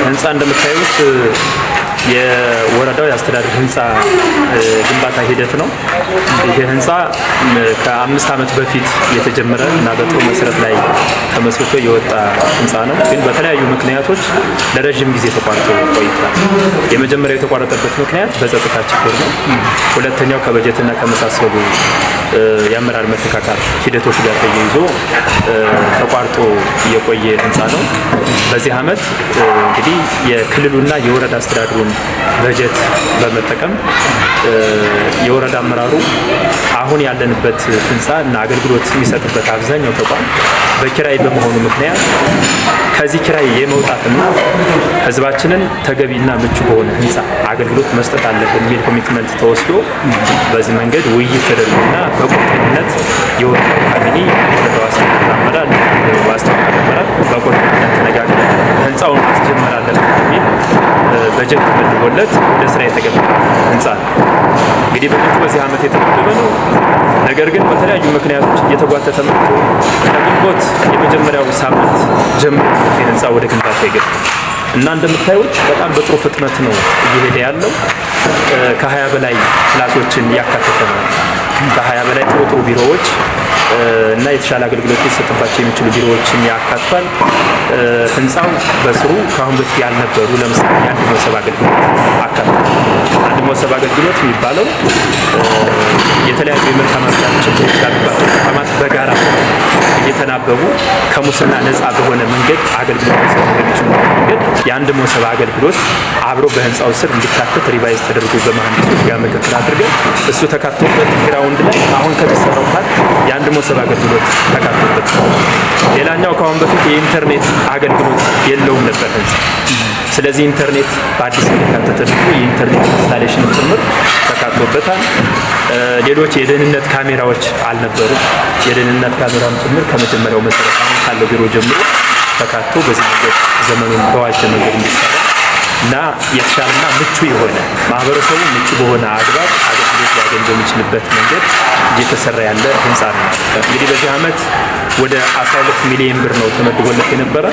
ህንፃ እንደምታዩት የወረዳው የአስተዳደር ህንፃ ግንባታ ሂደት ነው። ይህ ህንፃ ከ5 ዓመት በፊት የተጀመረ እና በጥሩ መሰረት ላይ ተመስርቶ የወጣ ህንፃ ነው። ግን በተለያዩ ምክንያቶች ለረጅም ጊዜ ተቋርጦ ቆይቷል። የመጀመሪያው የተቋረጠበት ምክንያት በጸጥታ ችግር ነው። ሁለተኛው ከበጀትና ከመሳሰሉ የአመራር መተካካት ሂደቶች ጋር ተያይዞ ተቋርጦ የቆየ ህንፃ ነው። በዚህ ዓመት እንግዲህ የክልሉና የወረዳ አስተዳደሩን በጀት በመጠቀም የወረዳ አመራሩ አሁን ያለንበት ህንፃ እና አገልግሎት የሚሰጥበት አብዛኛው ተቋም በኪራይ በመሆኑ ምክንያት ከዚህ ኪራይ የመውጣትና ህዝባችንን ተገቢና ምቹ በሆነ ህንፃ አገልግሎት መስጠት አለብን የሚል ኮሚትመንት ተወስዶ በዚህ መንገድ ውይይት ተደርጎና በቁርጠኝነት የወረዳው ካቢኔ የወረዳው አስተዳደር አመራር በቁርጠኝነት ተነጋግረን ህንፃውን ማስጀመር አለብን የሚል በጀት ተመድቦለት ወደ ስራ የተገባ ህንፃ ነው። እንግዲህ በጀቱ በዚህ ዓመት የተመደበ ነው። ነገር ግን በተለያዩ ምክንያቶች እየተጓተተ መጥቶ ከግንቦት የመጀመሪያው ሳምንት ጀምሮ ህንፃ ወደ ግንባታ ይገባ እና እንደምታዩት በጣም በጥሩ ፍጥነት ነው እየሄደ ያለው። ከ20 በላይ ክላሶችን ያካተተ ነው። ከ20 በላይ ጥሩ ቢሮዎች እና የተሻለ አገልግሎት ሊሰጥባቸው የሚችሉ ቢሮዎችን ያካትታል። ህንፃው በስሩ ከአሁን በፊት ያልነበሩ ለምሳሌ የአንድ መሰብ አገልግሎት አካትቷል። አንድ መሰብ አገልግሎት የሚባለው የተለያዩ የመልካም አስተዳደር ችግሮች ያሉባቸው ተቋማት በጋራ እየተናበቡ ከሙስና ነፃ በሆነ መንገድ አገልግሎት ሊሰጡ በሚችሉ መንገድ የአንድ መሰብ አገልግሎት አብሮ በህንፃው ስር እንዲካተት ሪቫይዝ ተደርጎ በመሀንዲሶች ጋር ምክክር አድርገን እሱ ተካቶበት ግራውንድ ላይ አሁን ከሚሰራው ፓርት የአንድ መሰብ አገልግሎት ተካቶበት። ሌላኛው ከአሁን በፊት የኢንተርኔት አገልግሎት የለውም ነበር ህንፃ። ስለዚህ ኢንተርኔት በአዲስ እንዲካተት ተደርጎ የኢንተርኔት ኢንስታሌሽን ጭምር ተካቶበታል። ሌሎች የደህንነት ካሜራዎች አልነበሩ። የደህንነት ካሜራም ጭምር ከመጀመሪያው መሰረት አሁን ካለው ቢሮ ጀምሮ ተካቶ በዚህ መንገድ ዘመኑን በዋጀ መንገድ እንዲሰራ እና የተሻለና ምቹ የሆነ ማህበረሰቡ ምቹ በሆነ አግባብ አገልግሎት ሊያገኝ በሚችልበት መንገድ እየተሰራ ያለ ህንፃ ነው። እንግዲህ በዚህ ዓመት ወደ 12 ሚሊዮን ብር ነው ተመድቦለት የነበረ።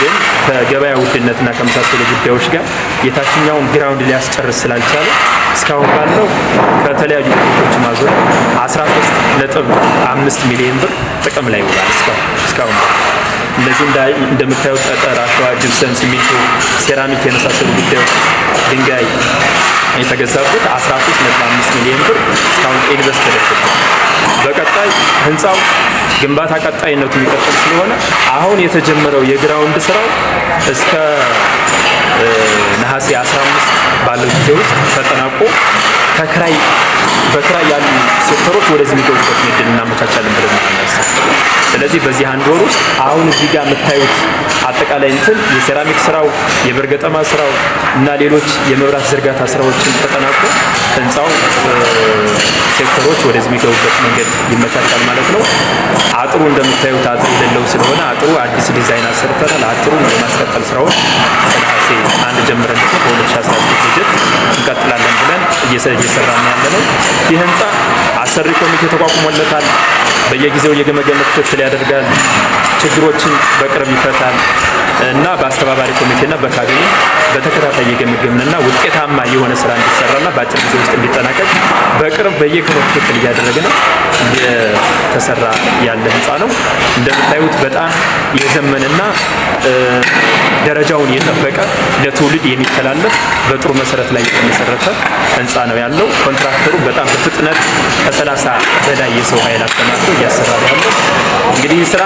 ግን ከገበያ ውድነትና ከመሳሰሉ ጉዳዮች ጋር የታችኛውን ግራውንድ ሊያስጨርስ ስላልቻለ እስካሁን ባለው ከተለያዩ ፕሮጀክቶች ማዞር 13.5 ሚሊዮን ብር ጥቅም ላይ ይውላል። እስካሁን እነዚህ እንደምታዩት ጠጠር፣ አሸዋ፣ ጅብሰም፣ ሲሚንቶ፣ ሴራሚክ የመሳሰሉ ጉዳዮች ድንጋይ የተገዛበት 13.5 ሚሊዮን ብር እስካሁን ኢንቨስት ተደርጎበታል። በቀጣይ ህንፃው ግንባታ ቀጣይነቱ የሚቀጥል ስለሆነ አሁን የተጀመረው የግራውንድ ስራው እስከ ነሐሴ 15 ባለው ጊዜ ውስጥ ተጠናቆ በክራይ ያሉ ሴክተሮች ወደዚህ የሚገቡበት እድል እናመቻቻለን ብለን እናስባለን። ስለዚህ በዚህ አንድ ወር ውስጥ አሁን እዚህ ጋር የምታዩት አጠቃላይ የሴራሚክ ስራው፣ የበርገጠማ ስራው እና ሌሎች የመብራት ዝርጋታ ስራዎችን ተጠናቆ ህንፃው ሴክተሮች ወደዚህ የሚገቡበት መንገድ ይመቻቻል ማለት ነው። አጥሩ እንደምታዩት አጥር የሌለው ስለሆነ አጥሩ አዲስ ዲዛይን አሰርተናል። አጥሩን የማስቀጠል ስራዎች ከነሐሴ 1 ጀምረን በ2019 በጀት እንቀጥላለን ብለን እየሰራን ያለ ነው። ይህ ህንፃ አሰሪ ኮሚቴ ተቋቁሞለታል። በየጊዜው የገመገመ ክትትል ያደርጋል። ችግሮችን በቅርብ ይፈታል እና በአስተባባሪ ኮሚቴና በካቢኔ በተከታታይ የገመገምንና ውጤታማ የሆነ ስራ እንዲሰራና በአጭር ጊዜ ውስጥ እንዲጠናቀቅ በቅርብ በየክፍሉ ክትትል እያደረግን የተሰራ ያለ ህንፃ ነው። እንደምታዩት በጣም የዘመንና ደረጃውን የጠበቀ ለትውልድ የሚተላለፍ በጥሩ መሰረት ላይ የተመሰረተ ህንፃ ነው ያለው። ኮንትራክተሩ በጣም በፍጥነት ከ30 በላይ የሰው ኃይል አሰማርቶ እያሰራ ያለው እንግዲህ ስራ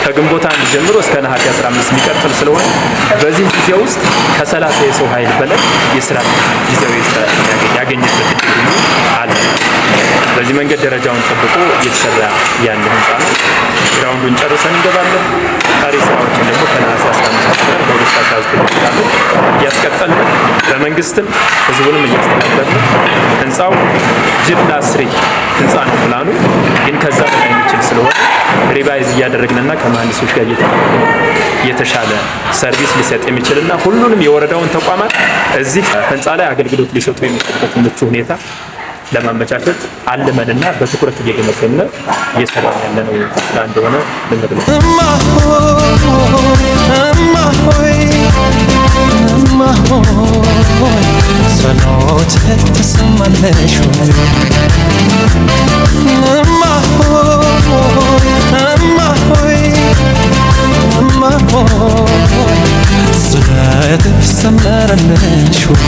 ከግንቦት 1 ጀምሮ እስከ ነሐሴ 15 የሚቀጥል ስለሆነ በዚህ ጊዜ ውስጥ ከ30 የሰው ኃይል በላይ የስራ ጊዜያዊ ስራ ያገኘበት እድል አለ። በዚህ መንገድ ደረጃውን ጠብቆ እየተሰራ ያለ ህንፃ ነው። ግራውንዱን ጨርሰን እንገባለን። ቀሪ ስራዎችን ደግሞ ከነሐሴ 15 ጋር በ2019 እያስቀጠልን በመንግስትም ህዝቡንም እያስተዳደርን ህንፃው ጅ+3 ህንፃ ነው ፕላኑ። ግን ከዛ በላይ የሚችል ስለሆነ ሪቫይዝ እያደረግንና ከመሀንዲሶች ጋር የተሻለ ሰርቪስ ሊሰጥ የሚችልና ሁሉንም የወረዳውን ተቋማት እዚህ ህንፃ ላይ አገልግሎት ሊሰጡ የሚችሉበት ምቹ ሁኔታ ለማመቻቸት አልመንና በትኩረት እየገመገምን እየሰራን ያለነው ስራ እንደሆነ ልንገር ነው። ጸሎት ተሰማለሽ ወይ እማ ሆይ እማ ሆይ እማ ሆይ ስለትሽ ሰመረልሽ ወይ